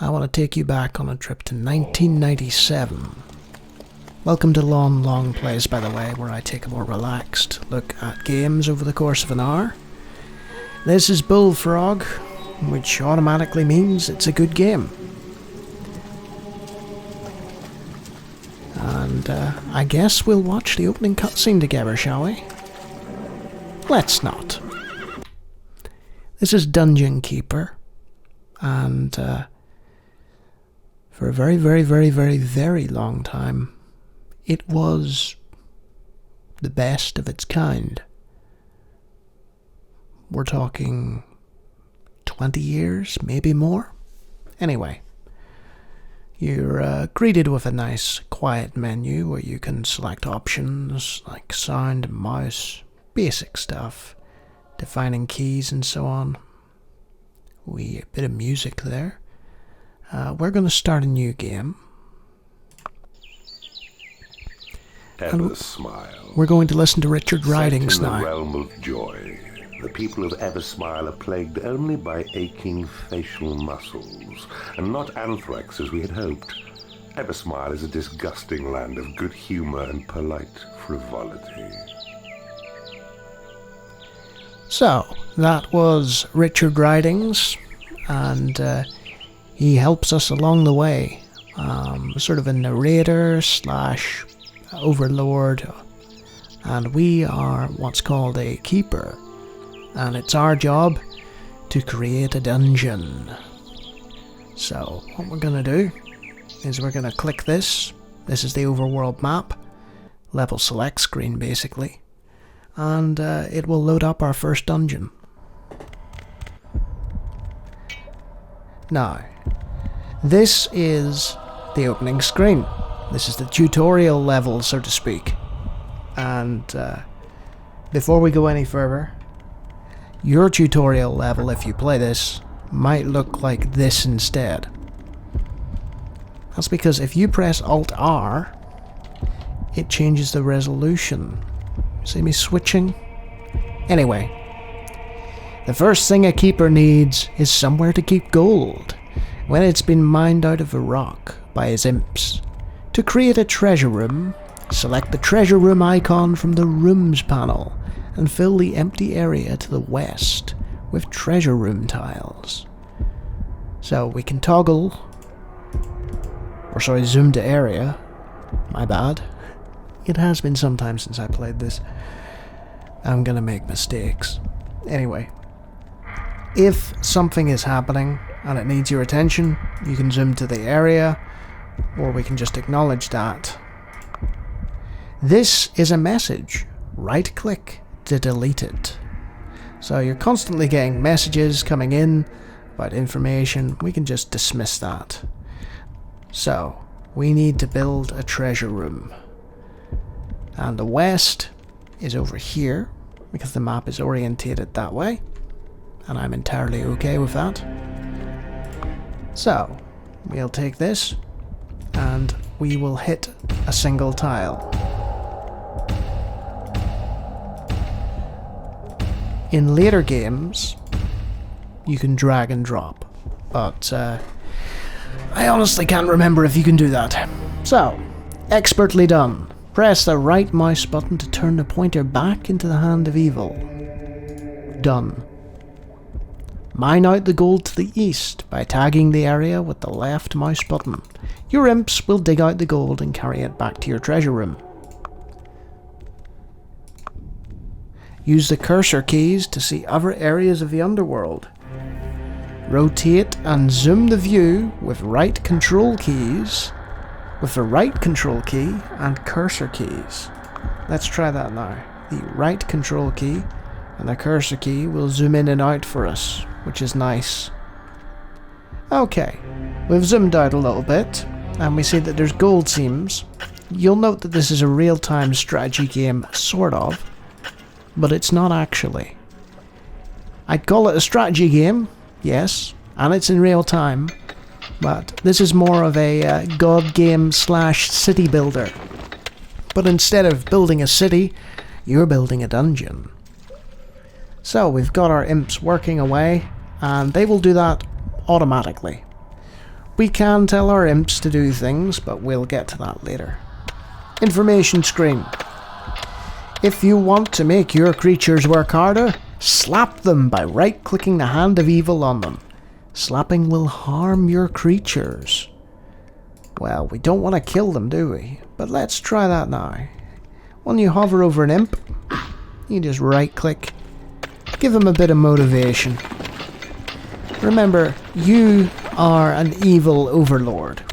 I want to take you back on a trip to 1997. Welcome to Longplays, by the way, where I take a more relaxed look at games over the course of an hour. This is Bullfrog, which automatically means it's a good game. And I guess we'll watch the opening cutscene together, shall we? Let's not. This is Dungeon Keeper, and for a very, very, very, very, very long time, it was the best of its kind. We're talking 20 years, maybe more. Anyway, you're greeted with a nice, quiet menu where you can select options like sound and mouse, basic stuff, defining keys and so on. A bit of music there. We're going to start a new game. Ever smile. We're going to listen to Richard Ridings Set in now. the realm of joy, the people of Eversmile are plagued only by aching facial muscles, and not anthrax as we had hoped. Eversmile is a disgusting land of good humor and polite frivolity. So, that was Richard Ridings, and he helps us along the way. Sort of a narrator slash overlord, and we are what's called a keeper, and it's our job to create a dungeon. So, what we're going to do is we're going to click this. This is the Overworld map, level select screen basically. And it will load up our first dungeon. Now, this is the opening screen. This is the tutorial level, so to speak. And before we go any further, your tutorial level, if you play this, might look like this instead. That's because if you press Alt-R, it changes the resolution. See me switching? Anyway, the first thing a keeper needs is somewhere to keep gold when it's been mined out of a rock by his imps. To create a treasure room, select the treasure room icon from the Rooms panel and fill the empty area to the west with treasure room tiles. So we can toggle, zoom to area. My bad. It has been some time since I played this. I'm gonna make mistakes. Anyway, if something is happening and it needs your attention, you can zoom to the area, or we can just acknowledge that. This is a message. Right click to delete it. So you're constantly getting messages coming in about information. We can just dismiss that. So, we need to build a treasure room. And the west is over here, because the map is orientated that way, and I'm entirely okay with that. So, we'll take this, and we will hit a single tile. In later games, you can drag and drop, but I honestly can't remember if you can do that. So, expertly done. Press the right mouse button to turn the pointer back into the hand of evil. Done. Mine out the gold to the east by tagging the area with the left mouse button. Your imps will dig out the gold and carry it back to your treasure room. Use the cursor keys to see other areas of the underworld. Rotate and zoom the view with right control keys, with the right control key and cursor keys. Let's try that now. The right control key and the cursor key will zoom in and out for us, which is nice. Okay, we've zoomed out a little bit, and we see that there's gold seams. You'll note that this is a real-time strategy game, sort of, but it's not actually. I'd call it a strategy game, yes, and it's in real time, but this is more of a god game slash city builder. But instead of building a city, you're building a dungeon. So we've got our imps working away, and they will do that automatically. We can tell our imps to do things, but we'll get to that later. Information screen. If you want to make your creatures work harder, slap them by right-clicking the Hand of Evil on them. Slapping will harm your creatures. Well, we don't want to kill them, do we? But let's try that now. When you hover over an imp, you just right-click. Give them a bit of motivation. Remember, you are an evil overlord.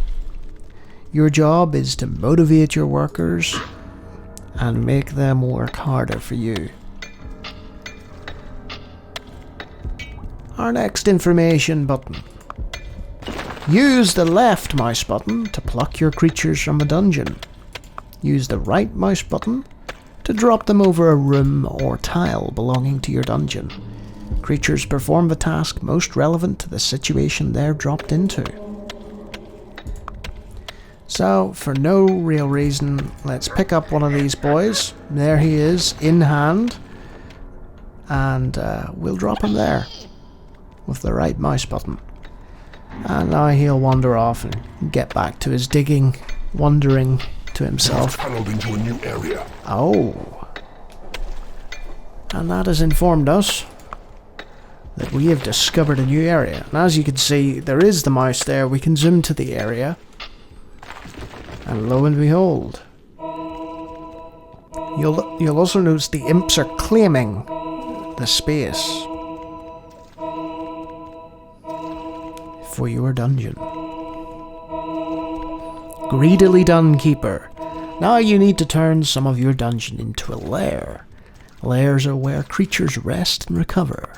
Your job is to motivate your workers and make them work harder for you. Our next information button. Use the left mouse button to pluck your creatures from a dungeon. Use the right mouse button to drop them over a room or tile belonging to your dungeon. Creatures perform the task most relevant to the situation they're dropped into. So, for no real reason, let's pick up one of these boys. There he is, in hand. And we'll drop him there with the right mouse button. And now he'll wander off and get back to his digging, wondering to himself. Tunneled into a new area. Oh. And that has informed us that we have discovered a new area. And as you can see, there is the mouse there. We can zoom to the area. And lo and behold. You'll also notice the imps are claiming the space for your dungeon. Greedily done, keeper. Now you need to turn some of your dungeon into a lair. Lairs are where creatures rest and recover.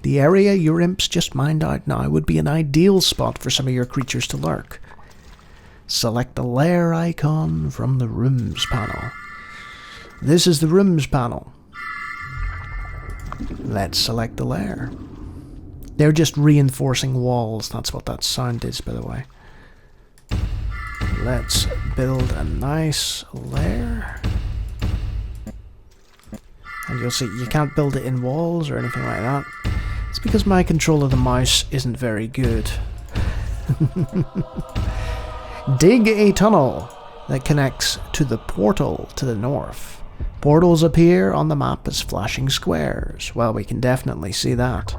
The area your imps just mined out now would be an ideal spot for some of your creatures to lurk. Select the lair icon from the rooms panel. This is the rooms panel. Let's select the lair. They're just reinforcing walls. That's what that sound is, by the way. Let's build a nice lair. And you'll see you can't build it in walls or anything like that. It's because my control of the mouse isn't very good. Dig a tunnel that connects to the portal to the north. Portals appear on the map as flashing squares. Well, we can definitely see that.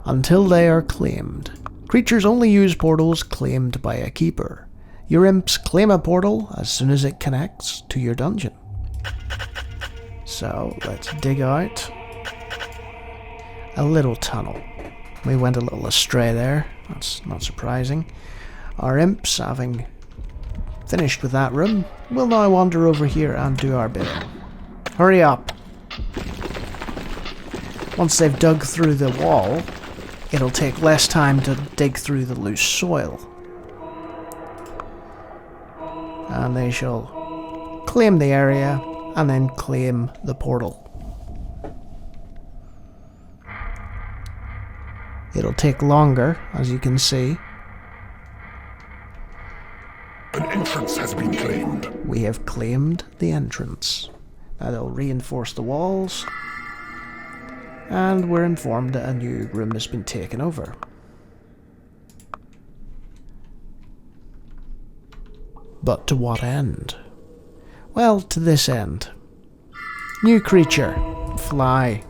Until they are claimed. Creatures only use portals claimed by a keeper. Your imps claim a portal as soon as it connects to your dungeon. So, let's dig out a little tunnel. We went a little astray there. That's not surprising. Our imps, having finished with that room, will now wander over here and do our bidding. Hurry up! Once they've dug through the wall, it'll take less time to dig through the loose soil. And they shall claim the area and then claim the portal. It'll take longer, as you can see. An entrance has been claimed. We have claimed the entrance. Now they'll reinforce the walls. And we're informed that a new room has been taken over. But to what end? Well, to this end. New creature. Fly.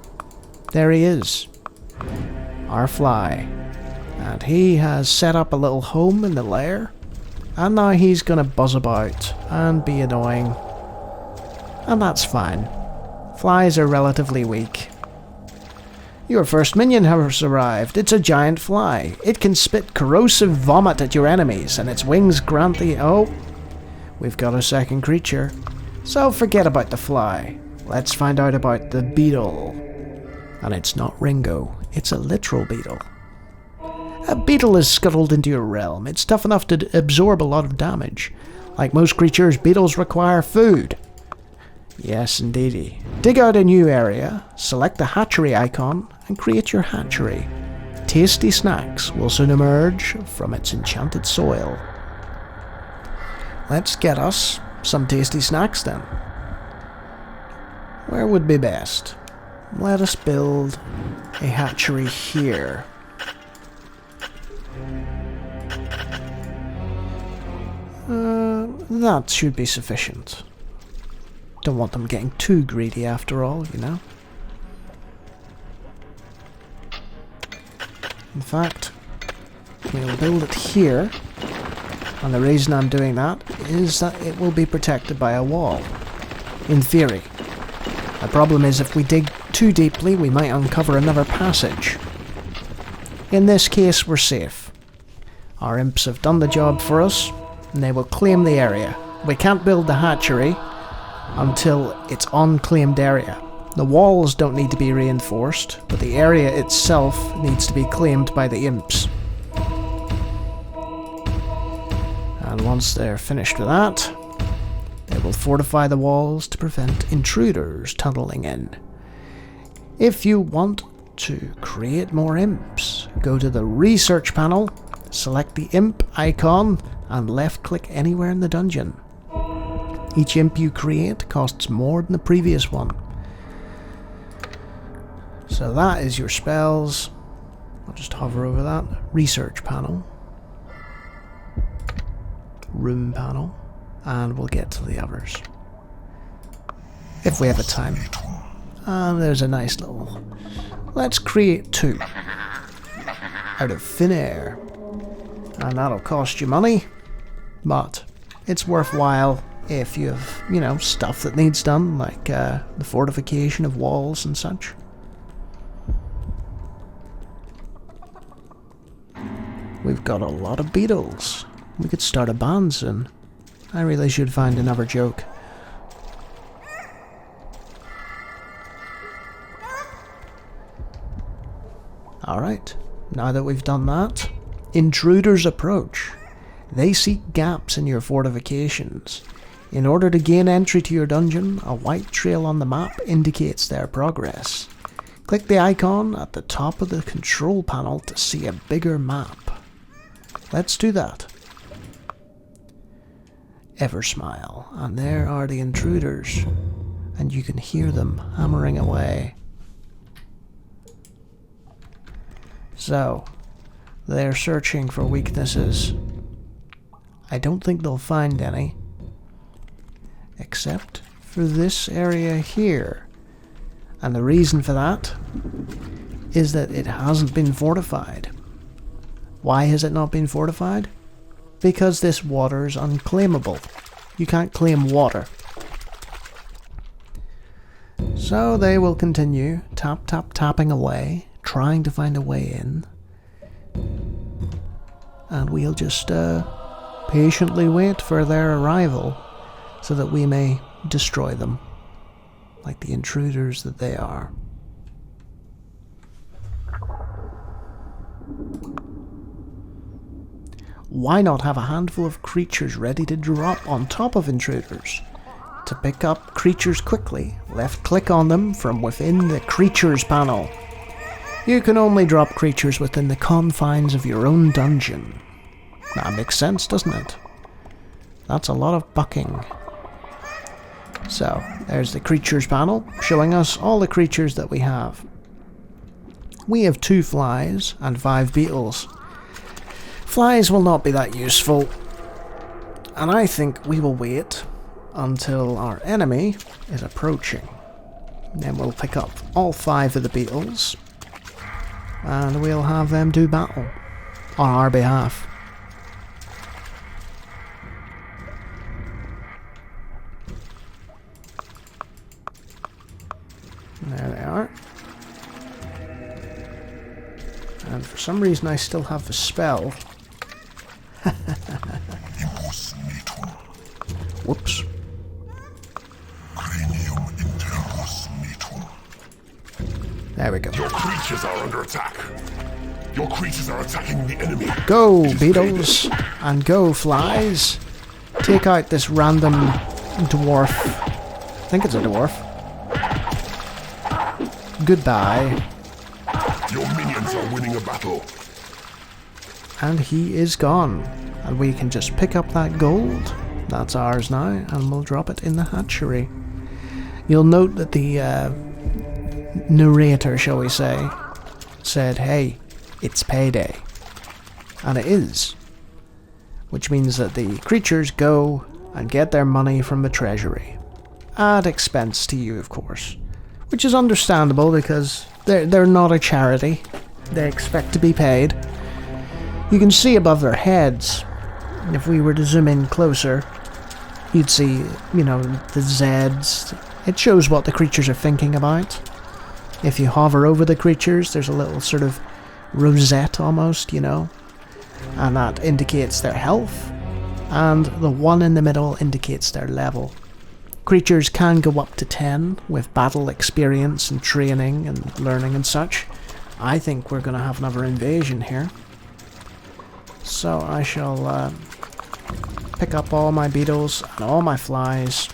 There he is. Our fly. And he has set up a little home in the lair. And now he's gonna buzz about and be annoying. And that's fine. Flies are relatively weak. Your first minion has arrived. It's a giant fly. It can spit corrosive vomit at your enemies, and its wings grant the... Oh, we've got a second creature. So forget about the fly. Let's find out about the beetle. And it's not Ringo. It's a literal beetle. A beetle is scuttled into your realm. It's tough enough to absorb a lot of damage. Like most creatures, beetles require food. Yes, indeedy. Dig out a new area, select the hatchery icon, and create your hatchery. Tasty snacks will soon emerge from its enchanted soil. Let's get us some tasty snacks then. Where would be best? Let us build a hatchery here. That should be sufficient. Don't want them getting too greedy after all, you know. In fact, we'll build it here, and the reason I'm doing that is that it will be protected by a wall, in theory. The problem is if we dig too deeply we might uncover another passage. In this case we're safe. Our imps have done the job for us, and they will claim the area. We can't build the hatchery until it's on claimed area. The walls don't need to be reinforced, but the area itself needs to be claimed by the imps. And once they're finished with that, they will fortify the walls to prevent intruders tunneling in. If you want to create more imps, go to the research panel, select the imp icon, and left click anywhere in the dungeon. Each imp you create costs more than the previous one. So that is your spells. I'll just hover over that. Research panel. Room panel. And we'll get to the others. If we have the time. And there's a nice little... Let's create 2. Out of thin air. And that'll cost you money. But it's worthwhile if you have, you know, stuff that needs done. Like the fortification of walls and such. We've got a lot of beetles. We could start a band soon. I really should find another joke. Alright, now that we've done that, intruders approach. They seek gaps in your fortifications. In order to gain entry to your dungeon, a white trail on the map indicates their progress. Click the icon at the top of the control panel to see a bigger map. Let's do that. Eversmile, and there are the intruders, and you can hear them hammering away. So, they're searching for weaknesses. I don't think they'll find any, except for this area here. And the reason for that is that it hasn't been fortified. Why has it not been fortified? Because this water is unclaimable. You can't claim water. So they will continue tapping away, trying to find a way in. And we'll just patiently wait for their arrival so that we may destroy them, like the intruders that they are. Why not have a handful of creatures ready to drop on top of intruders? To pick up creatures quickly, left click on them from within the creatures panel. You can only drop creatures within the confines of your own dungeon. That makes sense, doesn't it? That's a lot of bucking. So, there's the creatures panel, showing us all the creatures that we have. We have 2 flies and 5 beetles. Flies will not be that useful, and I think we will wait until our enemy is approaching. Then we'll pick up all 5 of the beetles, and we'll have them do battle on our behalf. There they are. And for some reason I still have the spell. Whoops. There we go. Your creatures are under attack. Your creatures are attacking the enemy. Go, beetles, and go, flies. Take out this random dwarf. I think it's a dwarf. Goodbye. Your minions are winning a battle. And he is gone. And we can just pick up that gold. That's ours now, and we'll drop it in the hatchery. You'll note that the narrator, shall we say, said, hey, it's payday. And it is. which means that the creatures go and get their money from the treasury. At expense to you, of course. Which is understandable because they're not a charity. They expect to be paid. You can see above their heads, if we were to zoom in closer, you'd see, you know, the Zs. It shows what the creatures are thinking about. If you hover over the creatures, there's a little sort of rosette almost, you know, and that indicates their health, and the one in the middle indicates their level. Creatures can go up to 10 with battle experience and training and learning and such. I think we're going to have another invasion here. So I shall pick up all my beetles and all my flies,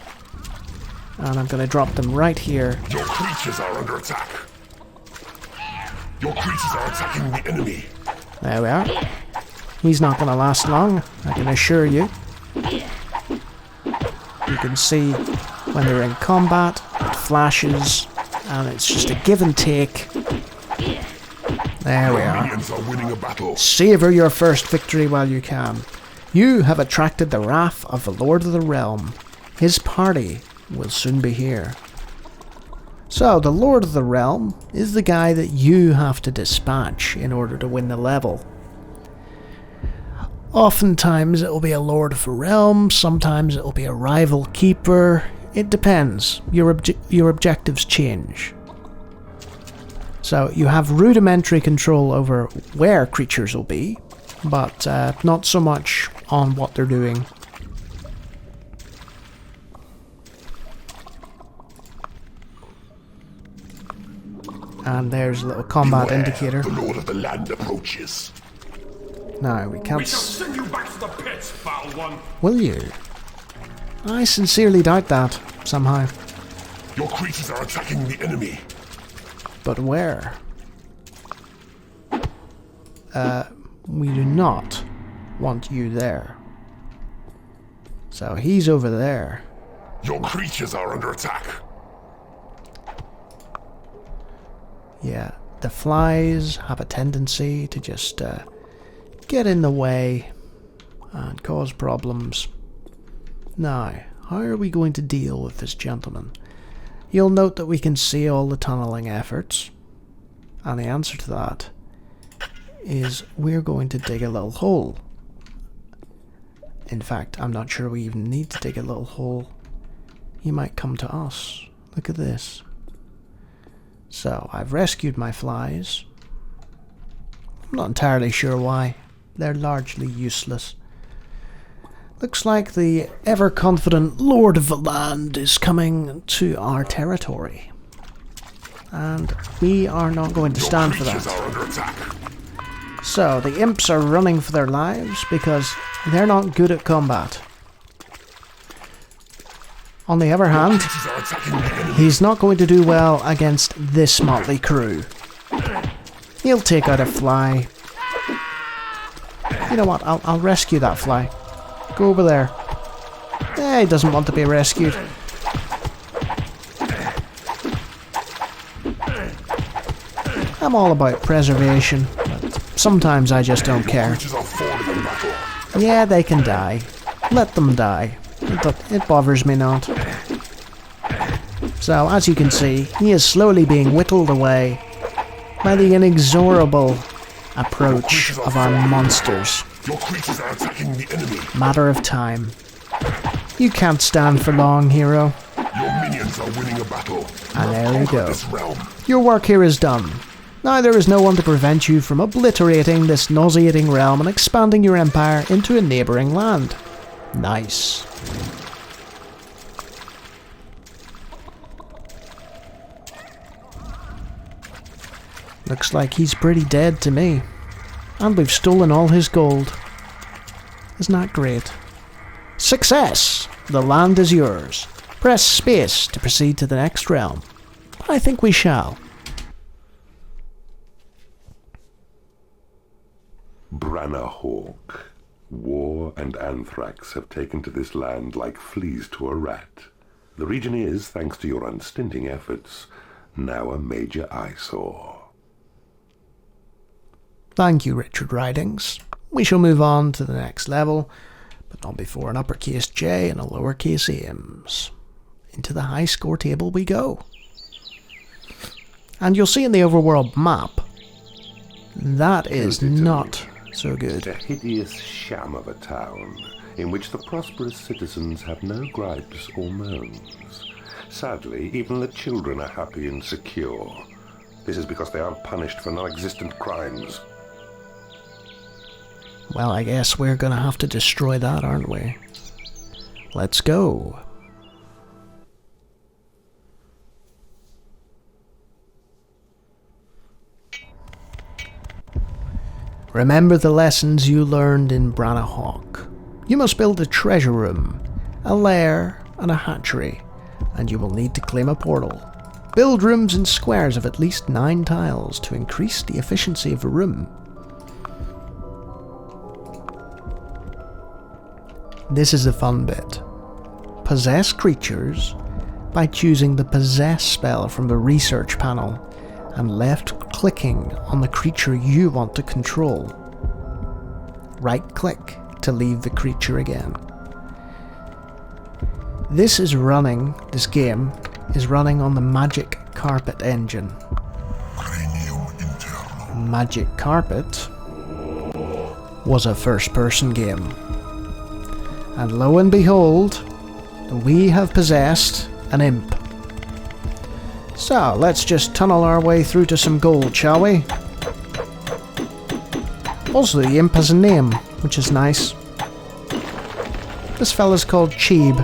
and I'm going to drop them right here. Your creatures are under attack. Your creatures are attacking the enemy. There we are. He's not going to last long, I can assure you. You can see when they're in combat, it flashes, and it's just a give and take. There we are. Minions are winning a battle. Savor your first victory while you can. You have attracted the wrath of the Lord of the Realm. His party will soon be here. So, the Lord of the Realm is the guy that you have to dispatch in order to win the level. Oftentimes it will be a Lord of the Realm, sometimes it will be a rival keeper. It depends. Your objectives change. So you have rudimentary control over where creatures will be, but not so much on what they're doing. And there's a little combat indicator. The Lord of the Land approaches. No, we can't. We shall send you back to the pits, foul one. Will you? I sincerely doubt that, somehow. Your creatures are attacking the enemy. But where? We do not want you there. So he's over there. Your creatures are under attack. Yeah, the flies have a tendency to just get in the way and cause problems. Now, how are we going to deal with this gentleman? You'll note that we can see all the tunneling efforts, and the answer to that is we're going to dig a little hole. In fact, I'm not sure we even need to dig a little hole. He might come to us. Look at this. So, I've rescued my flies. I'm not entirely sure why. They're largely useless. Looks like the ever-confident Lord of the Land is coming to our territory. And we are not going to stand for that. So, the imps are running for their lives because they're not good at combat. On the other hand, he's not going to do well against this motley crew. He'll take out a fly. You know what, I'll rescue that fly. Go over there. He doesn't want to be rescued. I'm all about preservation, but sometimes I just don't care. Yeah, they can die. Let them die. It bothers me not. So, as you can see, he is slowly being whittled away by the inexorable approach of our monsters. Your creatures are attacking the enemy. Matter of time. You can't stand for long, hero. Your minions are winning a battle. And there you go. This realm. Your work here is done. Now there is no one to prevent you from obliterating this nauseating realm and expanding your empire into a neighbouring land. Nice. Looks like he's pretty dead to me. And we've stolen all his gold. Isn't that great? Success! The land is yours. Press space to proceed to the next realm. I think we shall. Branahawk. War and anthrax have taken to this land like fleas to a rat. The region is, thanks to your unstinting efforts, now a major eyesore. Thank you, Richard Ridings. We shall move on to the next level, but not before an uppercase J and a lowercase M's. Into the high score table we go. And you'll see in the Overworld map, that is not so good. A hideous sham of a town, in which the prosperous citizens have no gripes or moans. Sadly, even the children are happy and secure. This is because they aren't punished for non-existent crimes. Well, I guess we're gonna have to destroy that, aren't we? Let's go. Remember the lessons you learned in Branahawk. You must build a treasure room, a lair, and a hatchery, and you will need to claim a portal. Build rooms in squares of at least 9 tiles to increase the efficiency of a room. This is the fun bit. Possess creatures by choosing the Possess spell from the research panel and left-clicking on the creature you want to control. Right-click to leave the creature again. This game is running on the Magic Carpet engine. Magic Carpet was a first-person game. And lo and behold, we have possessed an imp. So, let's just tunnel our way through to some gold, shall we? Also, the imp has a name, which is nice. This fella's called Cheeb.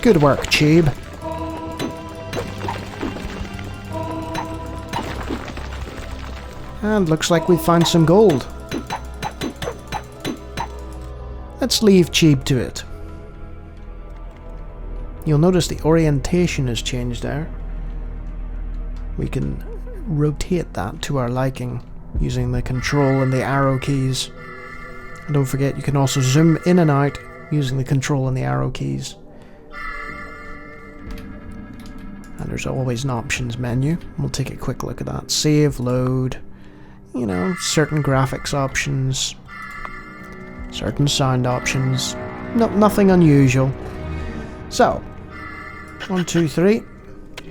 Good work, Cheeb. And looks like we found some gold. Let's leave Cheeb to it. You'll notice the orientation has changed there. We can rotate that to our liking using the control and the arrow keys. And don't forget, you can also zoom in and out using the control and the arrow keys. And there's always an options menu. We'll take a quick look at that. Save, load, you know, certain graphics options, certain sound options. Nothing unusual. So, 1, 2, 3,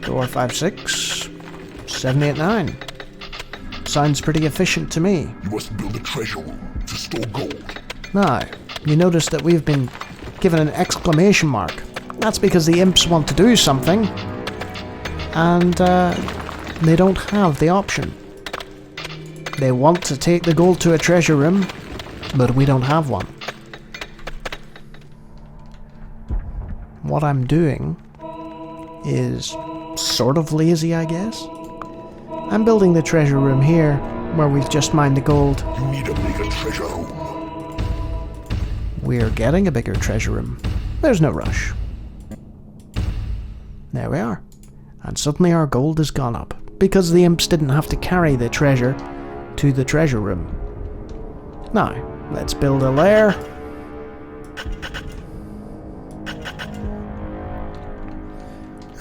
4, 5, 6, 7, 8, 9. Sounds pretty efficient to me. You must build a treasure room to store gold. Now, you notice that we've been given an exclamation mark. That's because the imps want to do something, and they don't have the option. They want to take the gold to a treasure room, but we don't have one. What I'm doing is sort of lazy, I guess. I'm building the treasure room here, where we've just mined the gold. You need a bigger treasure room. We're getting a bigger treasure room. There's no rush. There we are. And suddenly our gold has gone up, because the imps didn't have to carry the treasure to the treasure room. Now, let's build a lair.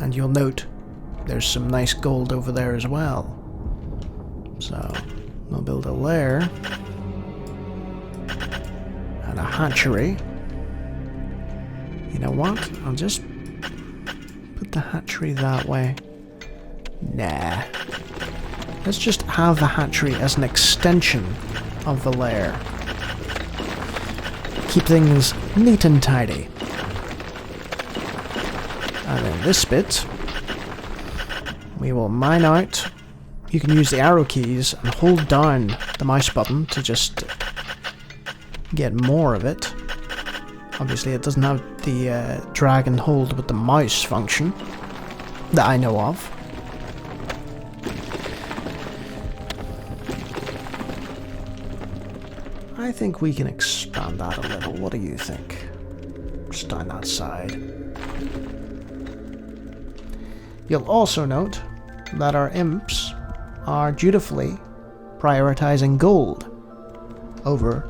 And you'll note there's some nice gold over there as well. So, we'll build a lair and a hatchery. You know what? I'll just put the hatchery that way. Nah. Let's just have the hatchery as an extension of the lair. Keep things neat and tidy. And in this bit, we will mine out. You can use the arrow keys and hold down the mouse button to just get more of it. Obviously it doesn't have the drag and hold with the mouse function that I know of. I think we can expand that a little. What do you think? Just down that side. You'll also note that our imps are dutifully prioritizing gold over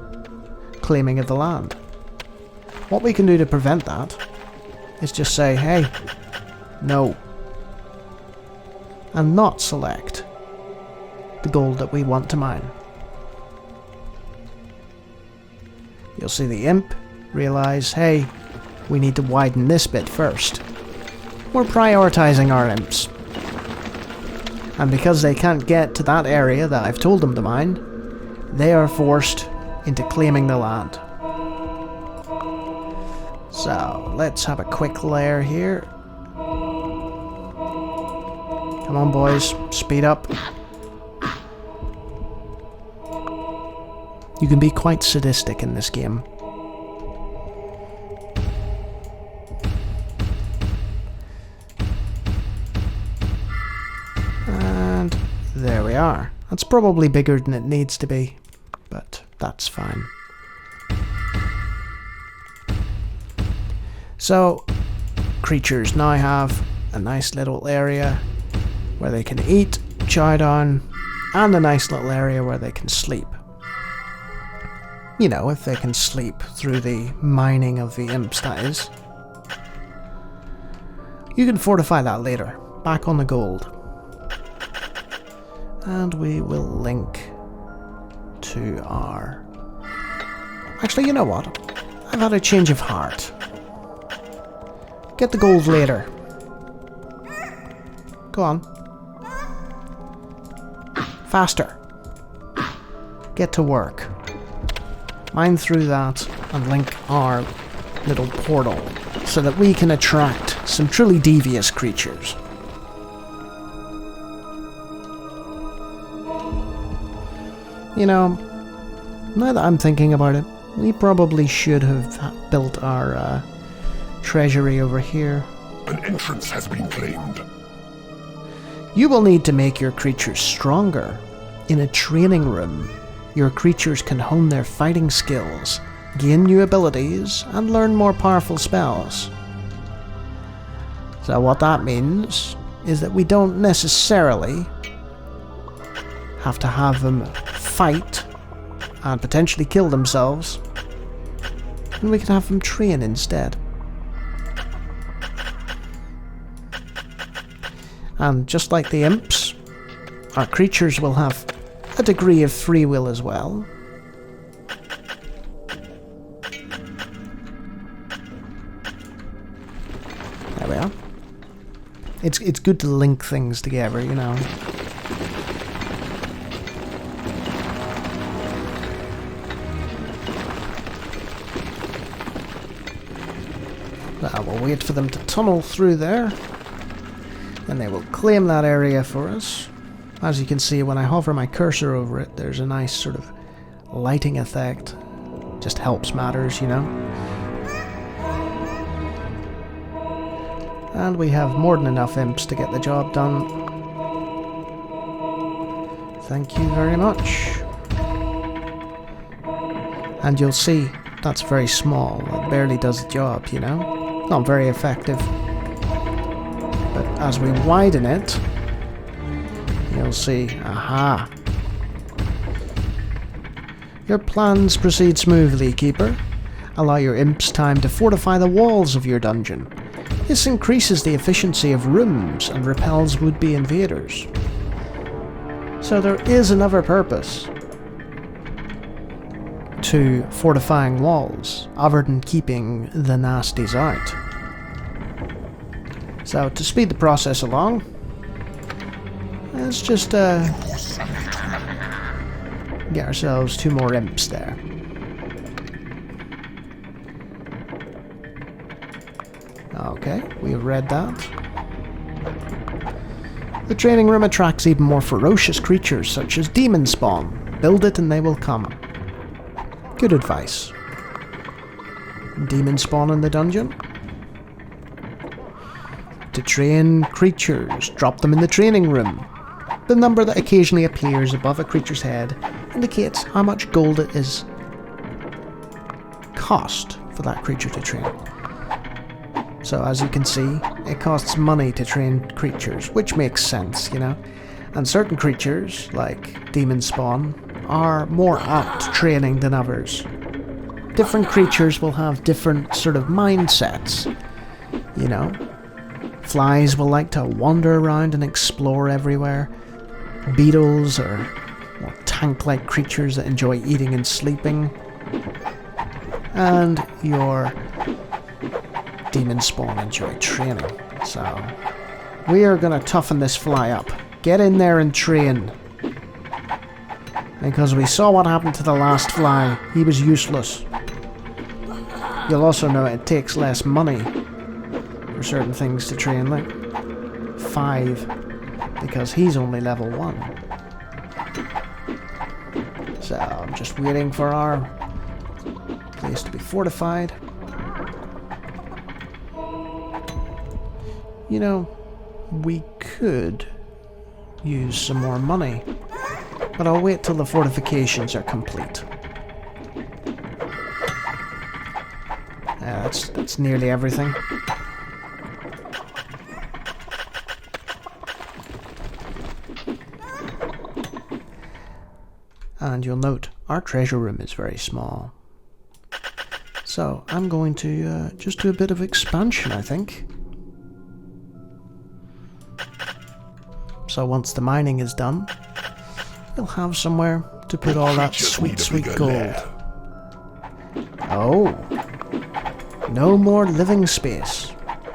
claiming of the land. What we can do to prevent that is just say, hey, no, and not select the gold that we want to mine. You'll see the imp realize, hey, we need to widen this bit first. We're prioritizing our imps. And because they can't get to that area that I've told them to mine, they are forced into claiming the land. So, let's have a quick lair here. Come on, boys, speed up. You can be quite sadistic in this game. And there we are. That's probably bigger than it needs to be, but that's fine. So, creatures now have a nice little area where they can eat, chow down, and a nice little area where they can sleep. You know, if they can sleep through the mining of the imps, that is. You can fortify that later. Back on the gold. And we will link to our... Actually, you know what? I've had a change of heart. Get the gold later. Go on. Faster. Get to work. Mine through that and link our little portal so that we can attract some truly devious creatures. You know, now that I'm thinking about it, we probably should have built our treasury over here. An entrance has been claimed. You will need to make your creatures stronger. In a training room, your creatures can hone their fighting skills, gain new abilities, and learn more powerful spells. So what that means is that we don't necessarily have to have them fight and potentially kill themselves, and we can have them train instead. And just like the imps, our creatures will have a degree of free will as well. There we are. It's good to link things together, you know. We'll wait for them to tunnel through there. And they will claim that area for us. As you can see, when I hover my cursor over it, there's a nice sort of lighting effect. Just helps matters, you know. And we have more than enough imps to get the job done. Thank you very much. And you'll see, that's very small. It barely does the job, you know. Not very effective. But as we widen it, you'll see, aha. Your plans proceed smoothly, Keeper. Allow your imps time to fortify the walls of your dungeon. This increases the efficiency of rooms and repels would-be invaders. So there is another purpose to fortifying walls, other than keeping the nasties out. So to speed the process along, let's just get ourselves 2 more imps there. Okay, we've read that. The training room attracts even more ferocious creatures such as demon spawn. Build it and they will come. Good advice. Demon spawn in the dungeon. To train creatures, drop them in the training room. The number that occasionally appears above a creature's head indicates how much gold it is cost for that creature to train. So as you can see, it costs money to train creatures, which makes sense, you know. And certain creatures, like demon spawn, are more apt to training than others. Different creatures will have different sort of mindsets, you know. Flies will like to wander around and explore everywhere. beetles or more tank-like creatures that enjoy eating and sleeping. And your demon spawn enjoy training. So we are going to toughen this fly up. Get in there and train. Because we saw what happened to the last fly. He was useless. You'll also know it takes less money for certain things to train, like 5, because he's only level 1. So I'm just waiting for our place to be fortified. You know, we could use some more money, but I'll wait till the fortifications are complete. That's nearly everything. And you'll note our treasure room is very small. So I'm going to just do a bit of expansion, I think. So once the mining is done, we'll have somewhere to put all that sweet, sweet gold. Oh, no more living space.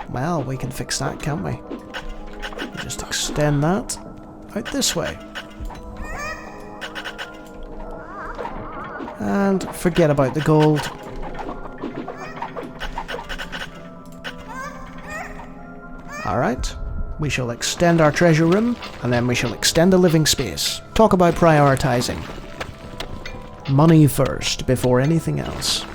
Well, we can fix that, can't we? We'll just extend that out this way. And forget about the gold. Alright, we shall extend our treasure room, and then we shall extend the living space. Talk about prioritizing. Money first, before anything else.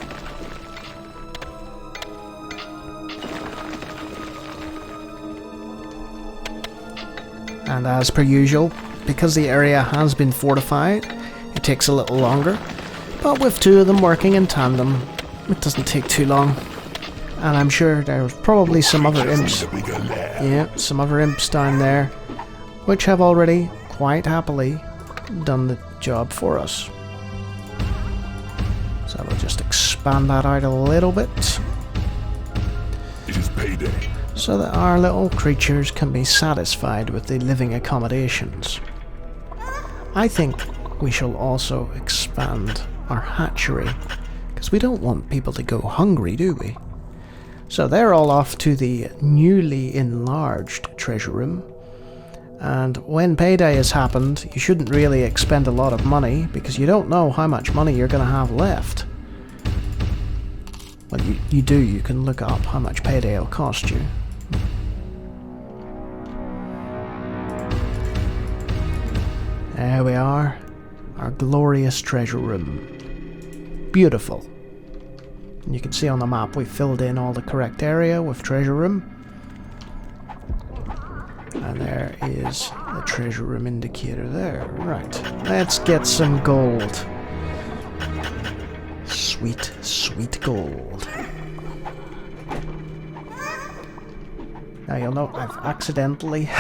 And as per usual, because the area has been fortified, it takes a little longer. But with 2 of them working in tandem, it doesn't take too long. And I'm sure there's probably some other imps. Yeah, some other imps down there, which have already, quite happily, done the job for us. So we'll just expand that out a little bit. It is payday. So that our little creatures can be satisfied with the living accommodations. I think we shall also expand our hatchery, because we don't want people to go hungry, do we? So they're all off to the newly enlarged treasure room, and when payday has happened, you shouldn't really expend a lot of money, because you don't know how much money you're going to have left. Well, you do, you can look up how much payday will cost you. There we are, our glorious treasure room. Beautiful. And you can see on the map we filled in all the correct area with treasure room. And there is the treasure room indicator there. Right, let's get some gold. Sweet, sweet gold. Now you'll note I've accidentally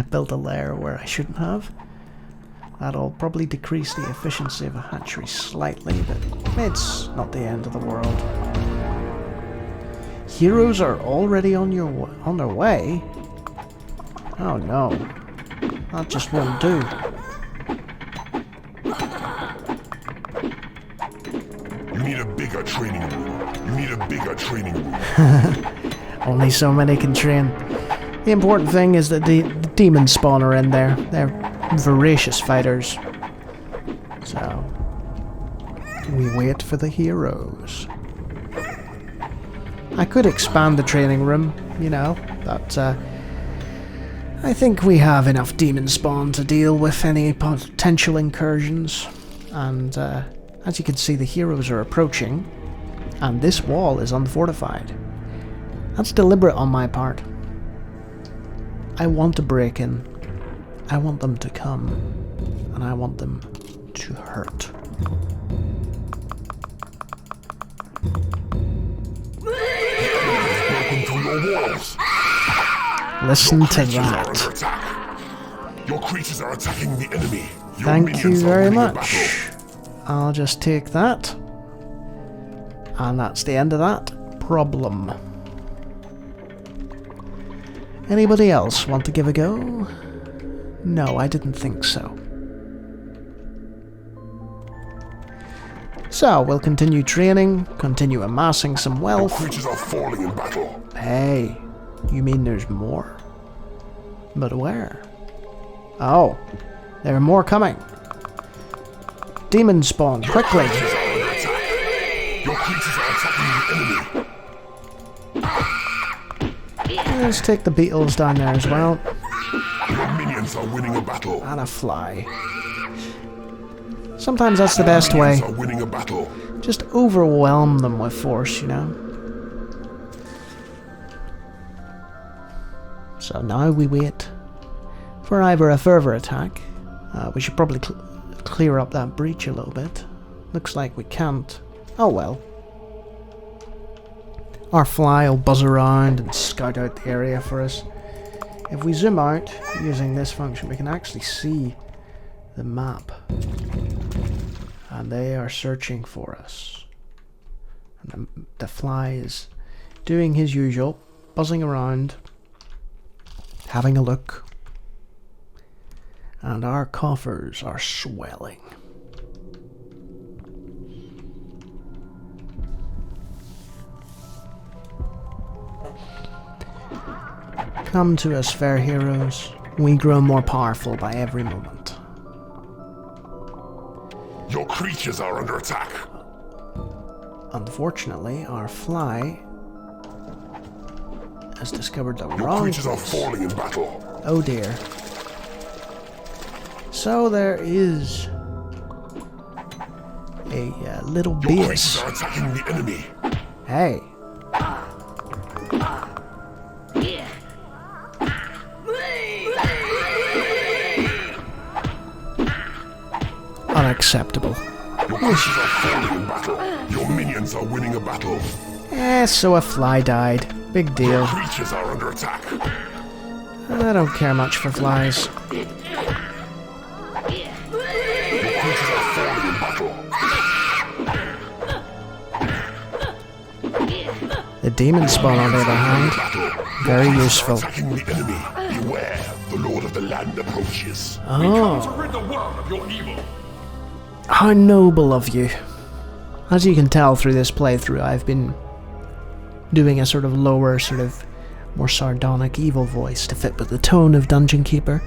built a lair where I shouldn't have. That'll probably decrease the efficiency of a hatchery slightly, but it's not the end of the world. Heroes are already on their way? Oh no. That just won't do. You need a bigger training room. You need a bigger training room. Only so many can train. The important thing is that the demon spawn are in there. They're voracious fighters. So we wait for the heroes. I could expand the training room, you know, but I think we have enough demon spawn to deal with any potential incursions. And as you can see, the heroes are approaching, and this wall is unfortified. That's deliberate on my part. I want to break in. I want them to come, and I want them to hurt. Listen to that. Your creatures are attacking the enemy. Thank you very much. I'll just take that. And that's the end of that problem. Anybody else want to give a go? No, I didn't think so. So, we'll continue training, continue amassing some Your wealth. creatures are falling in battle. Hey, you mean there's more? But where? Oh, there are more coming. Demon spawn, quickly! Your creatures are under attack. Your creatures are attacking the enemy. Let's take the beetles down there as well. Your minions are winning a battle. And a fly. Sometimes that's the best way. Minions are winning a battle. Just overwhelm them with force, you know? So now we wait for either a further attack. We should probably clear up that breach a little bit. Looks like we can't. Oh well. Our fly will buzz around and scout out the area for us. If we zoom out using this function, we can actually see the map. And they are searching for us. And the fly is doing his usual, buzzing around, having a look. And our coffers are swelling. Come to us, fair heroes. We grow more powerful by every moment. Your creatures are under attack. Unfortunately, our fly has discovered the Your wrong creatures are place. falling in battle. Oh dear. So there is a little Your creatures base. are attacking the enemy. Hey. Unacceptable. Your creatures are falling in battle. Your minions are winning a battle. So a fly died. Big deal. Your creatures are under attack. I don't care much for flies. Your creatures are falling in battle. The demon spawn, on the other hand, very useful. Attacking the enemy. Beware, the Lord of the Land approaches. Oh, To rid the world of your evil. how noble of you. As you can tell through this playthrough, I've been doing a sort of lower, sort of more sardonic evil voice to fit with the tone of Dungeon Keeper.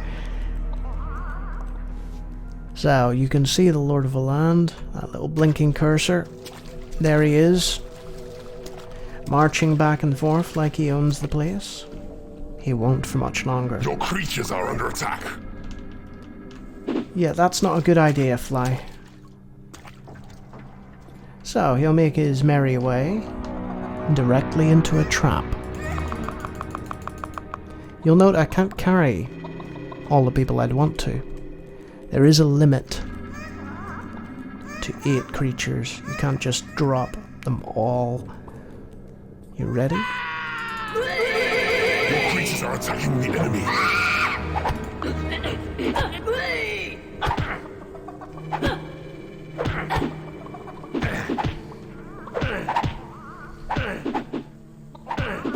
So, you can see the Lord of the Land, that little blinking cursor. There he is, marching back and forth like he owns the place. He won't for much longer. Your creatures are under attack. Yeah, that's not a good idea, Fly. So, he'll make his merry way directly into a trap. You'll note I can't carry all the people I'd want to. There is a limit to 8 creatures. You can't just drop them all. You ready? Your creatures are attacking the enemy.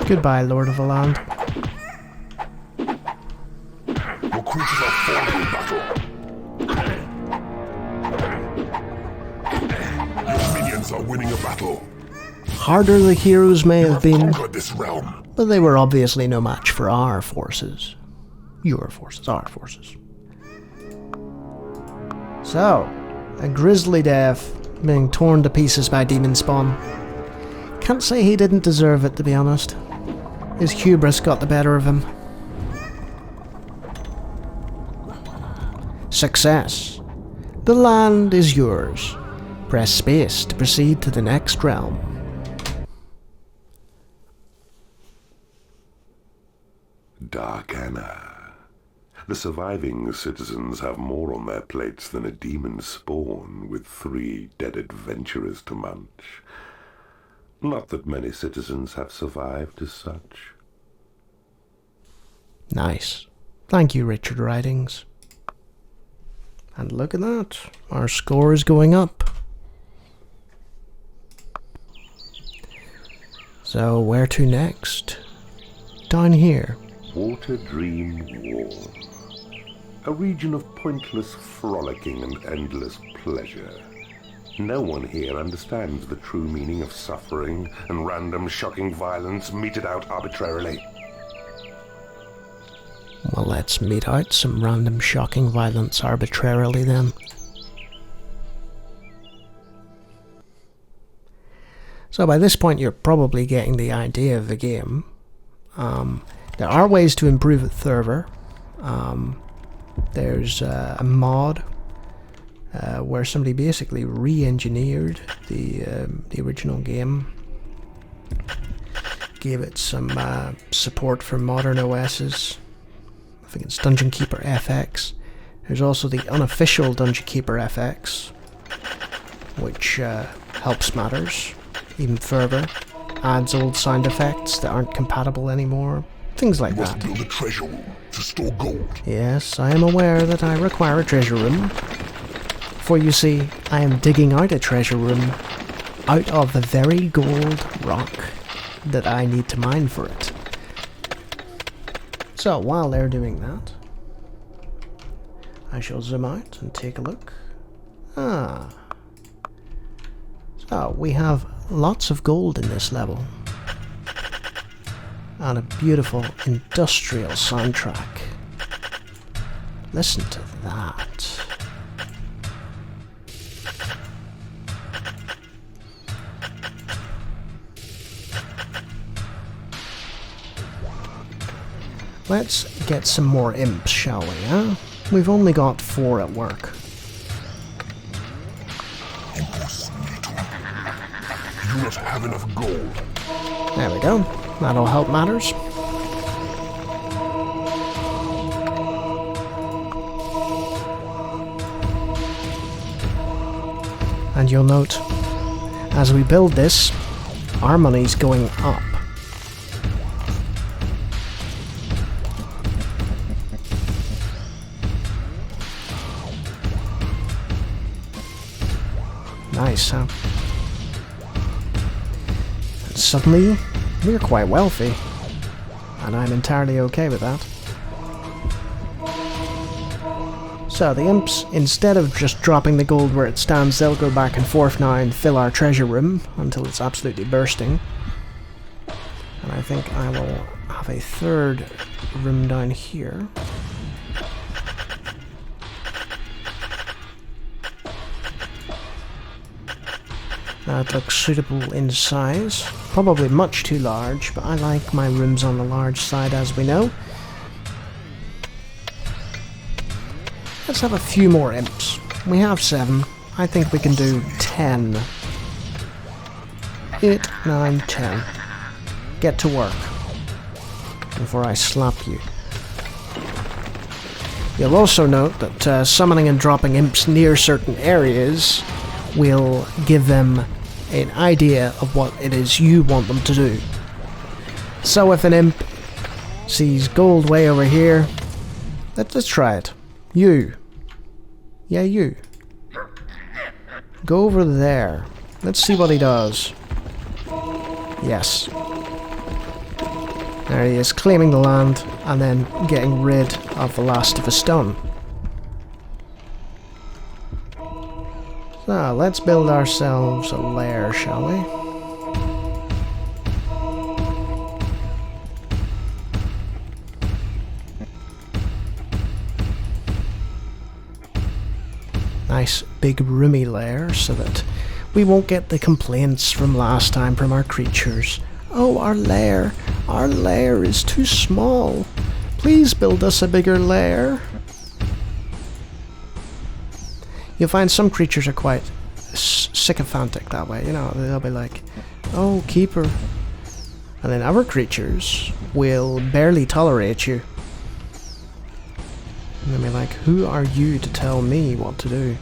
Goodbye, Lord of the Land. Your creatures are falling in battle. Your minions are winning a battle. Harder the heroes may have been, Conquered this realm. but they were obviously no match for our forces. Your forces, our forces. So, a grisly death, being torn to pieces by demon spawn. Can't say he didn't deserve it, to be honest. His hubris got the better of him. Success. The land is yours. Press space to proceed to the next realm. Darkana. The surviving citizens have more on their plates than a demon spawn with 3 dead adventurers to munch. Not that many citizens have survived as such. Nice. Thank you, Richard Ridings. And look at that. Our score is going up. So, where to next? Down here. Water Dream War. A region of pointless frolicking and endless pleasure. No one here understands the true meaning of suffering and random shocking violence meted out arbitrarily. Well, let's mete out some random shocking violence arbitrarily then. So by this point you're probably getting the idea of the game. There are ways to improve it further. There's a mod where somebody basically re-engineered the original game. Gave it some support for modern OSs. I think it's Dungeon Keeper FX. There's also the unofficial Dungeon Keeper FX, which helps matters even further. Adds old sound effects that aren't compatible anymore. Things like that. Must build a treasure room to store gold. Yes, I am aware that I require a treasure room. For you see, I am digging out a treasure room out of the very gold rock that I need to mine for it. So while they're doing that, I shall zoom out and take a look. So we have lots of gold in this level. And a beautiful industrial soundtrack. Listen to that. Let's get some more imps, shall we, huh? We've only got 4 at work. You do not have enough gold. There we go. That'll help matters. And you'll note, as we build this, our money's going up. Nice, huh? And suddenly, we're quite wealthy. And I'm entirely okay with that. So the imps, instead of just dropping the gold where it stands, they'll go back and forth now and fill our treasure room until it's absolutely bursting. And I think I will have a 3rd room down here. That looks suitable in size. Probably much too large, but I like my rooms on the large side, as we know. Let's have a few more imps. We have 7. I think we can do 10. 8, 9, 10. Get to work before I slap you. You'll also note that summoning and dropping imps near certain areas will give them an idea of what it is you want them to do. So if an imp sees gold way over here, let's try it. You. Yeah, you. Go over there. Let's see what he does. Yes. There he is, claiming the land and then getting rid of the last of his stone. So, let's build ourselves a lair, shall we? Nice big roomy lair so that we won't get the complaints from last time from our creatures. Oh, our lair is too small. Please build us a bigger lair. You'll find some creatures are quite sycophantic that way, you know, they'll be like, oh, keeper. And then other creatures will barely tolerate you. And they'll be like, who are you to tell me what to do?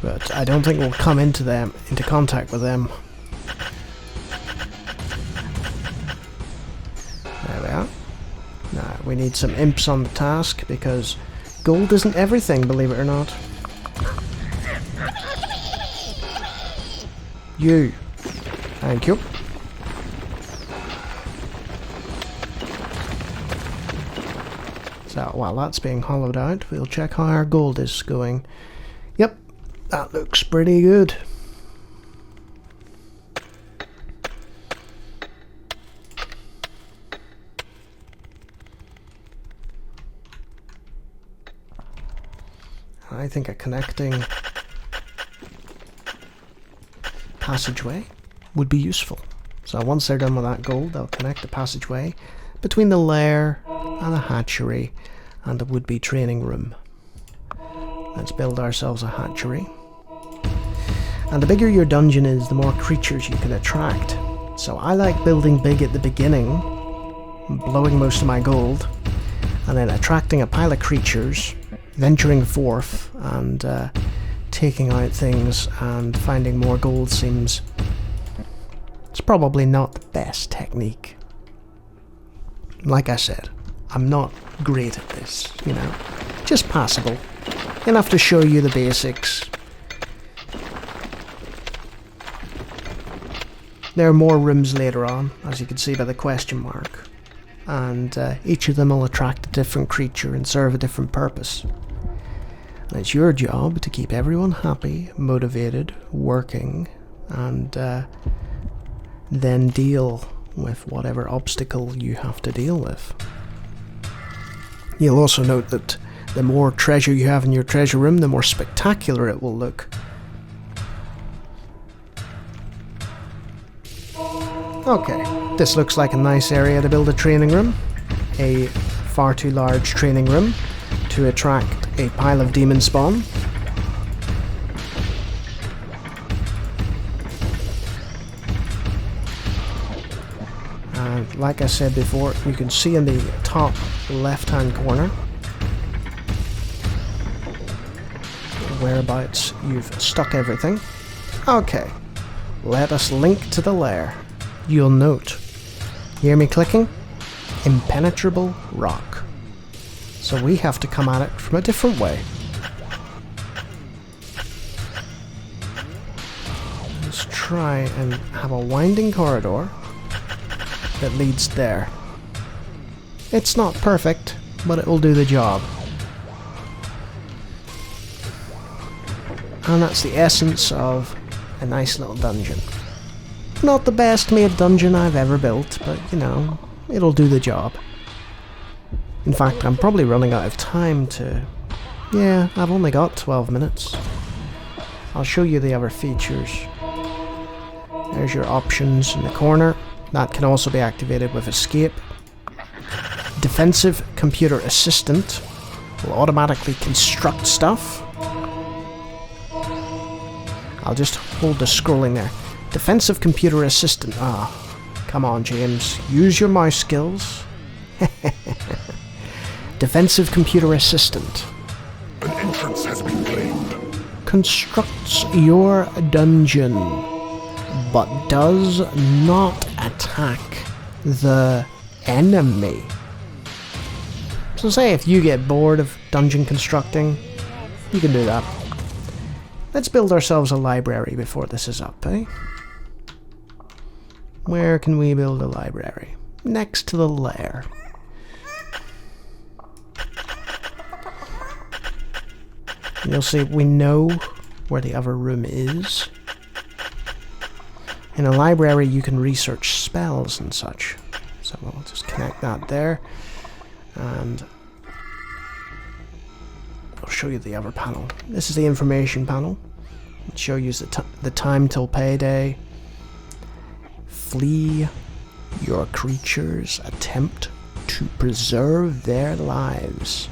But I don't think we'll come into contact with them. There we are. Now, we need some imps on the task because gold isn't everything, believe it or not. You. Thank you. So, while that's being hollowed out, we'll check how our gold is going. Yep, that looks pretty good. I think a connecting passageway would be useful. So once they're done with that gold, they'll connect the passageway between the lair and the hatchery and the would-be training room. Let's build ourselves a hatchery. And the bigger your dungeon is, the more creatures you can attract. So I like building big at the beginning, blowing most of my gold, and then attracting a pile of creatures, venturing forth and taking out things and finding more gold seems... it's probably not the best technique. Like I said, I'm not great at this, you know. Just passable. Enough to show you the basics. There are more rooms later on, as you can see by the question mark. And each of them will attract a different creature and serve a different purpose. And it's your job to keep everyone happy, motivated, working, and then deal with whatever obstacle you have to deal with. You'll also note that the more treasure you have in your treasure room, the more spectacular it will look. Okay, this looks like a nice area to build a training room. A far too large training room to attract a pile of demon spawn. And like I said before, you can see in the top left-hand corner whereabouts you've stuck everything. Okay, let us link to the lair. You'll note, hear me clicking? Impenetrable rock. So we have to come at it from a different way. Let's try and have a winding corridor that leads there. It's not perfect, but it will do the job. And that's the essence of a nice little dungeon. Not the best made dungeon I've ever built, but you know, it'll do the job. In fact, I'm probably running out of time to... yeah, I've only got 12 minutes. I'll show you the other features. There's your options in the corner. That can also be activated with escape. Defensive computer assistant will automatically construct stuff. I'll just hold the scrolling there. Defensive computer assistant. Ah, come on, James. Use your mouse skills. Defensive computer assistant. An entrance has been claimed. Constructs your dungeon, but does not attack the enemy. So say if you get bored of dungeon constructing, you can do that. Let's build ourselves a library before this is up, eh? Where can we build a library? Next to the lair. And you'll see we know where the other room is. In a library you can research spells and such. So we'll just connect that there. And I'll show you the other panel. This is the information panel. It'll show you the time till payday. Flee your creatures. Attempt to preserve their lives.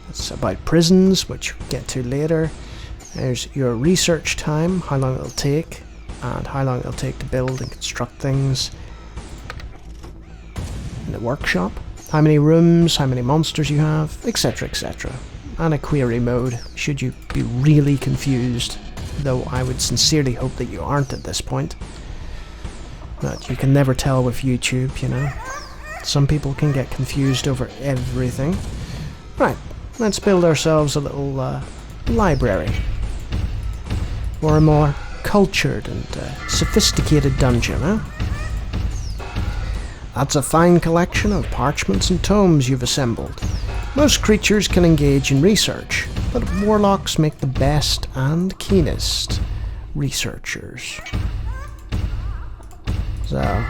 It's about prisons, which we'll get to later. There's your research time, how long it'll take, and how long it'll take to build and construct things. In the workshop, how many rooms, how many monsters you have, etc, etc. And a query mode, should you be really confused, though I would sincerely hope that you aren't at this point. But you can never tell with YouTube, you know. Some people can get confused over everything. Right, let's build ourselves a little library. Or a more cultured and sophisticated dungeon, huh? That's a fine collection of parchments and tomes you've assembled. Most creatures can engage in research, but warlocks make the best and keenest researchers. So,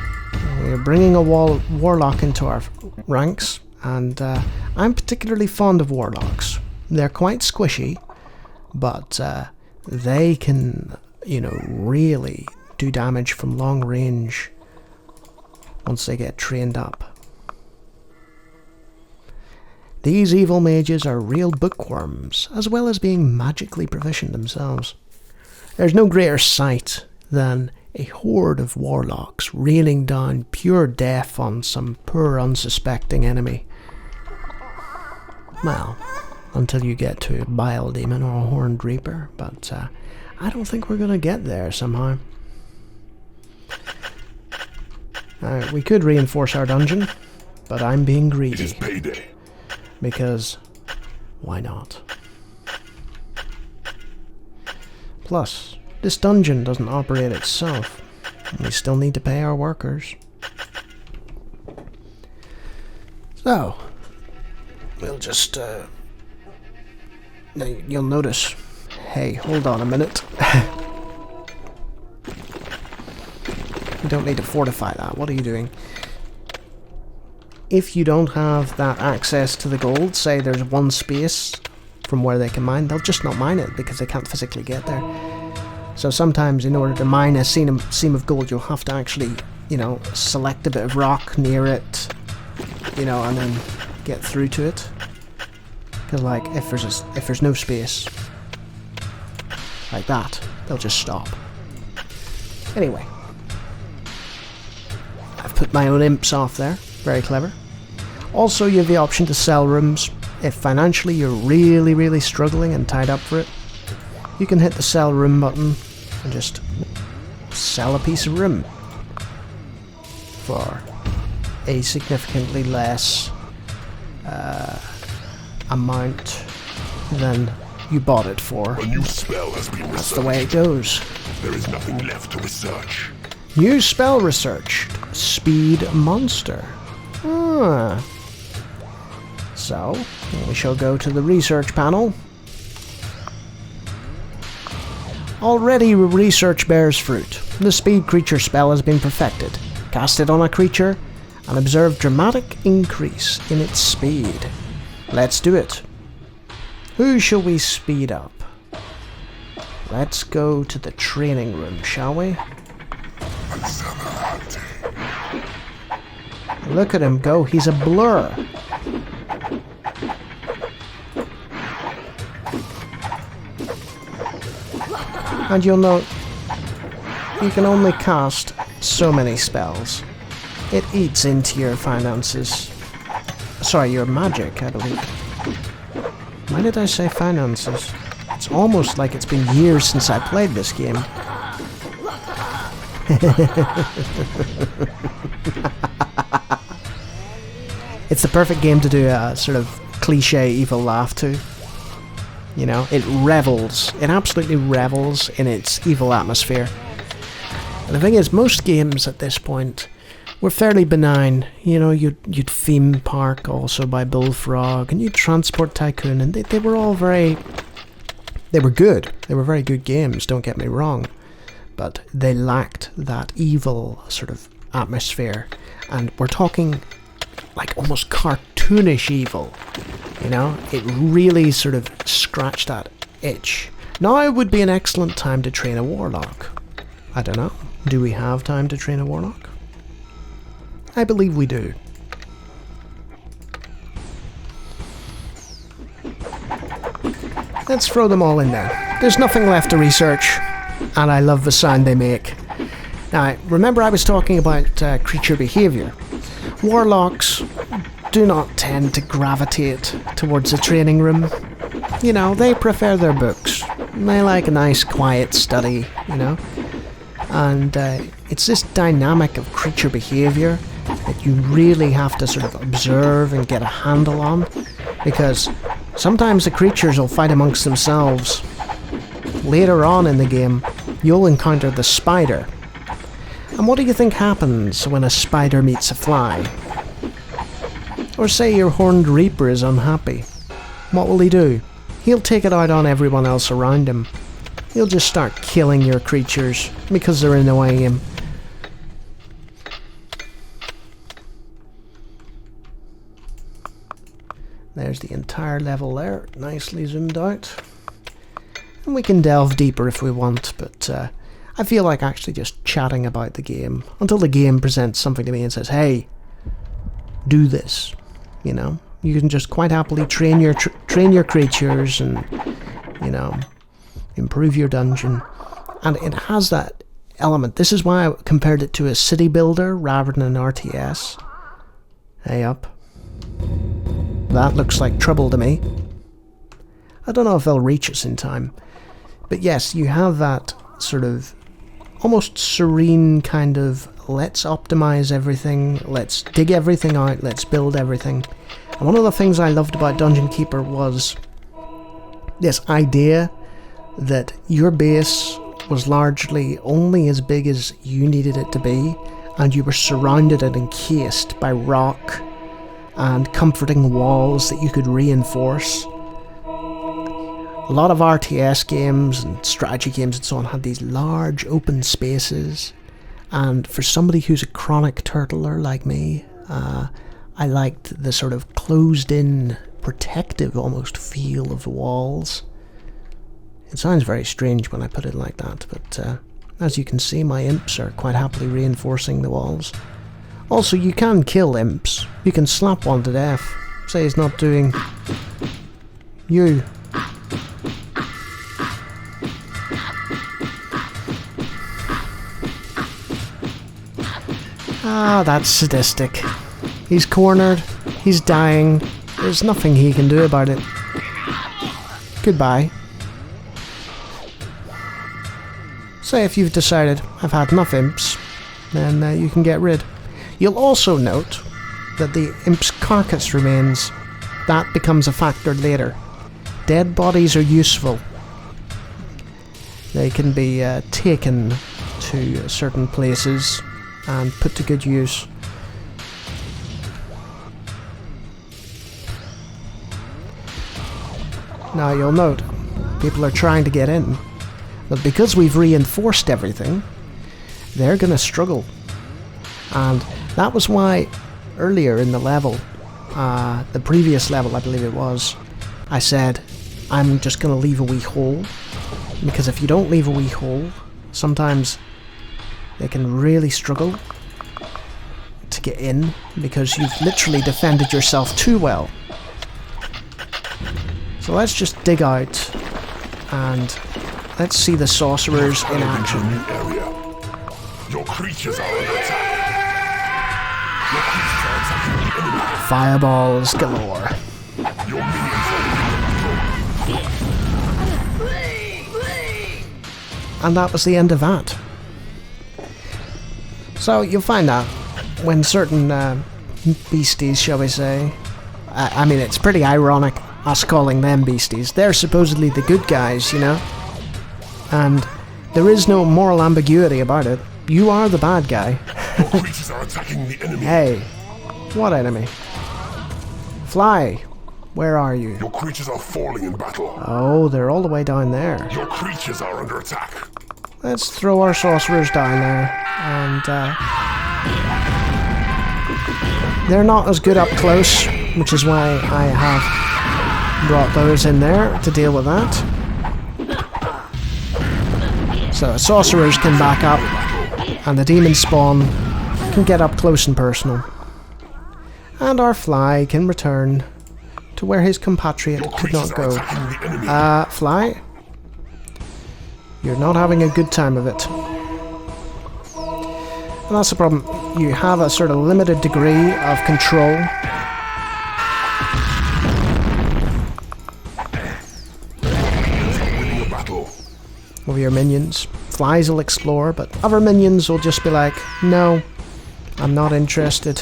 we're bringing a warlock into our ranks, and I'm particularly fond of warlocks. They're quite squishy, but they can, really do damage from long range once they get trained up. These evil mages are real bookworms, as well as being magically proficient themselves. There's no greater sight than a horde of warlocks raining down pure death on some poor unsuspecting enemy. Well, until you get to a Bile Demon or a Horned Reaper, but I don't think we're going to get there somehow. We could reinforce our dungeon, but I'm being greedy. It is payday. Because, why not? Plus, this dungeon doesn't operate itself. We still need to pay our workers. So, we'll just, now you'll notice. Hey, hold on a minute. You don't need to fortify that. What are you doing? If you don't have that access to the gold, say there's one space from where they can mine, they'll just not mine it because they can't physically get there. So sometimes in order to mine a seam of gold, you'll have to actually, select a bit of rock near it, and then get through to it. Because like, if there's no space like that, they'll just stop. Anyway, I've put my own imps off there. Very clever. Also, you have the option to sell rooms. If financially you're really, really struggling and tied up for it, you can hit the sell room button and just sell a piece of room for a significantly less amount than you bought it for. A new spell has been researched. That's the way it goes. There is nothing left to research. New spell researched. Speed monster. So, we shall go to the research panel. Already research bears fruit. The speed creature spell has been perfected. Cast it on a creature and observe dramatic increase in its speed. Let's do it. Who shall we speed up? Let's go to the training room, shall we? Look at him go, he's a blur. And you'll note, you can only cast so many spells. It eats into your finances. Sorry, your magic, I believe. Why did I say finances? It's almost like it's been years since I played this game. It's the perfect game to do a sort of cliche evil laugh to. It revels. It absolutely revels in its evil atmosphere. And the thing is, most games at this point were fairly benign. You'd Theme Park also by Bullfrog, and you'd Transport Tycoon, and they were all they were good. They were very good games, don't get me wrong. But they lacked that evil sort of atmosphere. And we're talking like almost cartoonish evil. It really sort of scratched that itch. Now would be an excellent time to train a warlock. I don't know. Do we have time to train a warlock? I believe we do. Let's throw them all in there. There's nothing left to research, and I love the sound they make. Now, remember I was talking about creature behavior. Warlocks do not tend to gravitate towards the training room. They prefer their books. They like a nice quiet study, And it's this dynamic of creature behavior that you really have to sort of observe and get a handle on, because sometimes the creatures will fight amongst themselves. Later on in the game, you'll encounter the spider, And what do you think happens when a spider meets a fly? Or say your horned reaper is unhappy. What will he do? He'll take it out on everyone else around him. He'll just start killing your creatures because they're annoying him. There's the entire level there, nicely zoomed out. And we can delve deeper if we want, but I feel like actually just chatting about the game until the game presents something to me and says, hey, do this. You know, you can just quite happily train your creatures and, you know, improve your dungeon. And it has that element. This is why I compared it to a city builder rather than an RTS. Hey up. That looks like trouble to me. I don't know if they'll reach us in time. But yes, you have that sort of almost serene kind of let's optimize everything, let's dig everything out, let's build everything. And one of the things I loved about Dungeon Keeper was this idea that your base was largely only as big as you needed it to be, and you were surrounded and encased by rock and comforting walls that you could reinforce. A lot of RTS games and strategy games and so on had these large open spaces, and for somebody who's a chronic turtler like me, I liked the sort of closed-in, protective almost feel of the walls. It sounds very strange when I put it like that, but as you can see, my imps are quite happily reinforcing the walls. Also, you can kill imps. You can slap one to death. Say he's not doing you. Ah, that's sadistic. He's cornered. He's dying. There's nothing he can do about it. Goodbye. Say if you've decided, I've had enough imps, then you can get rid. You'll also note that the imp's carcass remains. That becomes a factor later. Dead bodies are useful. They can be taken to certain places and put to good use. Now you'll note, people are trying to get in, but because we've reinforced everything, they're going to struggle. And that was why earlier in the level, the previous level I believe it was, I said I'm just going to leave a wee hole, because if you don't leave a wee hole, sometimes they can really struggle to get in because you've literally defended yourself too well. So let's just dig out and let's see the sorcerers in action. Your creatures are under attack. Your creatures are attacking the enemy. Fireballs galore. Your minions are And that was the end of that. So you'll find that when certain beasties, shall we say, I mean it's pretty ironic us calling them beasties. They're supposedly the good guys, you know? And there is no moral ambiguity about it. You are the bad guy. Your creatures are attacking the enemy. Hey, what enemy? Fly, where are you? Your creatures are falling in battle. Oh, they're all the way down there. Your creatures are under attack. Let's throw our sorcerers down there, and they're not as good up close, which is why I have brought those in there to deal with that. So sorcerers can back up, and the demon spawn can get up close and personal. And our fly can return to where his compatriot could not go. Fly? You're not having a good time of it. And that's the problem. You have a sort of limited degree of control. Over your minions. Flies will explore, but other minions will just be like, no, I'm not interested.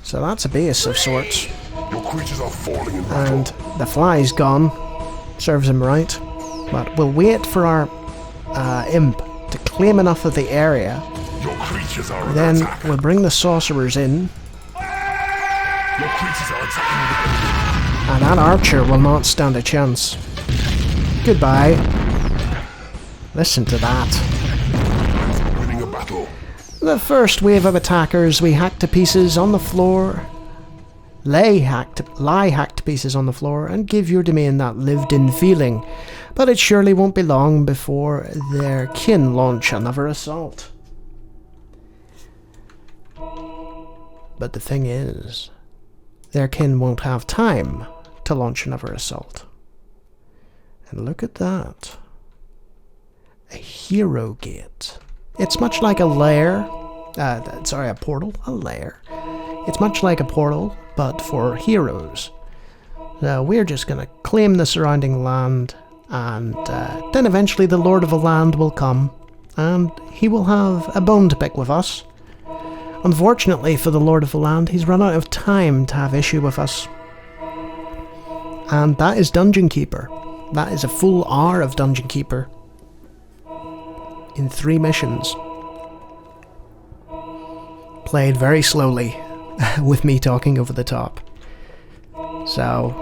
So that's a base of sorts. Your creatures are falling in battle. And the fly's gone. Serves him right. But we'll wait for our imp to claim enough of the area, Your creatures are under then attack. we'll bring the sorcerers in, Your creatures are attacking the enemy. and that archer will not stand a chance. Goodbye. Listen to that. Winning a battle. The first wave of attackers we hacked to pieces on the floor. Lie hacked to pieces on the floor and give your domain that lived-in feeling. But it surely won't be long before their kin launch another assault. But the thing is, their kin won't have time to launch another assault. And look at that. A hero gate. It's much like a lair. A portal. A lair. It's much like a portal, but for heroes. So we're just going to claim the surrounding land, and then eventually the Lord of the Land will come, and he will have a bone to pick with us. Unfortunately for the Lord of the Land, he's run out of time to have issue with us. And that is Dungeon Keeper. That is a full hour of Dungeon Keeper. In 3 missions. Played very slowly, with me talking over the top. So,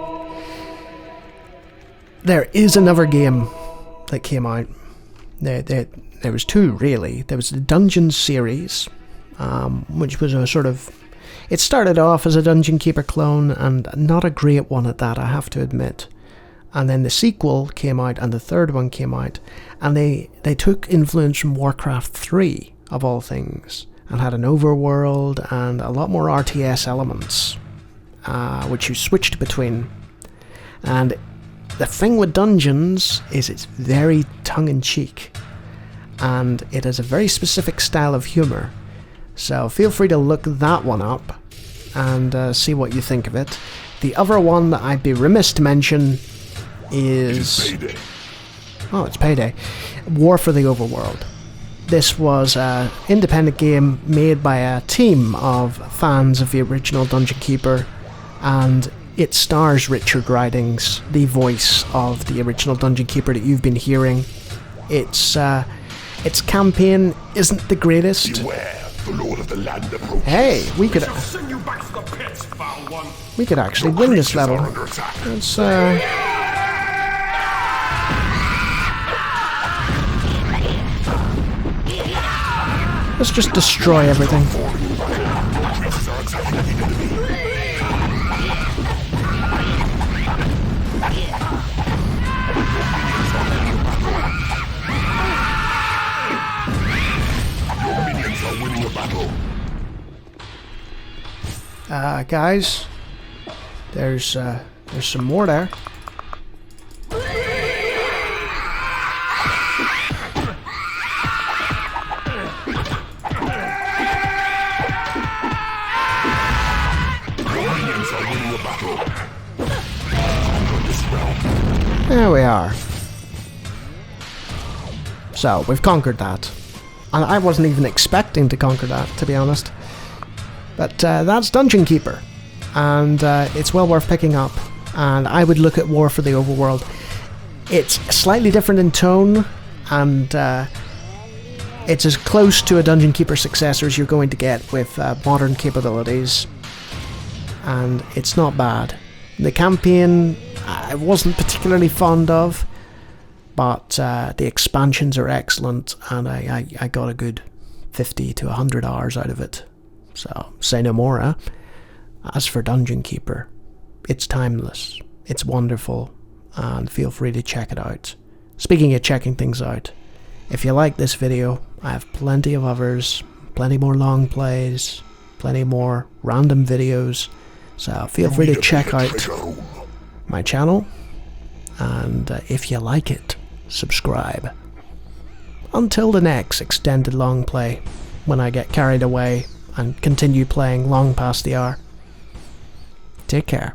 there is another game that came out. There was 2, really. There was the Dungeons series, which was a sort of... It started off as a Dungeon Keeper clone, and not a great one at that, I have to admit. And then the sequel came out, and the third one came out, and they took influence from Warcraft 3, of all things, and had an overworld and a lot more RTS elements, which you switched between. And the thing with Dungeons is it's very tongue-in-cheek, and it has a very specific style of humour. So feel free to look that one up and see what you think of it. The other one that I'd be remiss to mention is... Payday. Oh, it's Payday. War for the Overworld. This was an independent game made by a team of fans of the original Dungeon Keeper, and it stars Richard Ridings, the voice of the original Dungeon Keeper that you've been hearing. Its campaign isn't the greatest. Beware, the Lord of the Land approaches. Hey, we could Send you back to the pits, foul one. actually win this Creatures level. are under attack. Let's just destroy everything. Creatures are attacking the enemy. Your minions are winning a battle. Guys, there's some more there. There we are. So, we've conquered that. And I wasn't even expecting to conquer that, to be honest. But that's Dungeon Keeper. And it's well worth picking up. And I would look at War for the Overworld. It's slightly different in tone, and it's as close to a Dungeon Keeper successor as you're going to get with modern capabilities. And it's not bad. The campaign I wasn't particularly fond of, but the expansions are excellent, and I got a good 50 to 100 hours out of it. So, say no more, eh? As for Dungeon Keeper, it's timeless, it's wonderful, and feel free to check it out. Speaking of checking things out, if you like this video, I have plenty of others, plenty more long plays, plenty more random videos, so feel free to check out my channel, and if you like it, subscribe. Until the next extended long play, when I get carried away and continue playing long past the hour. Take care.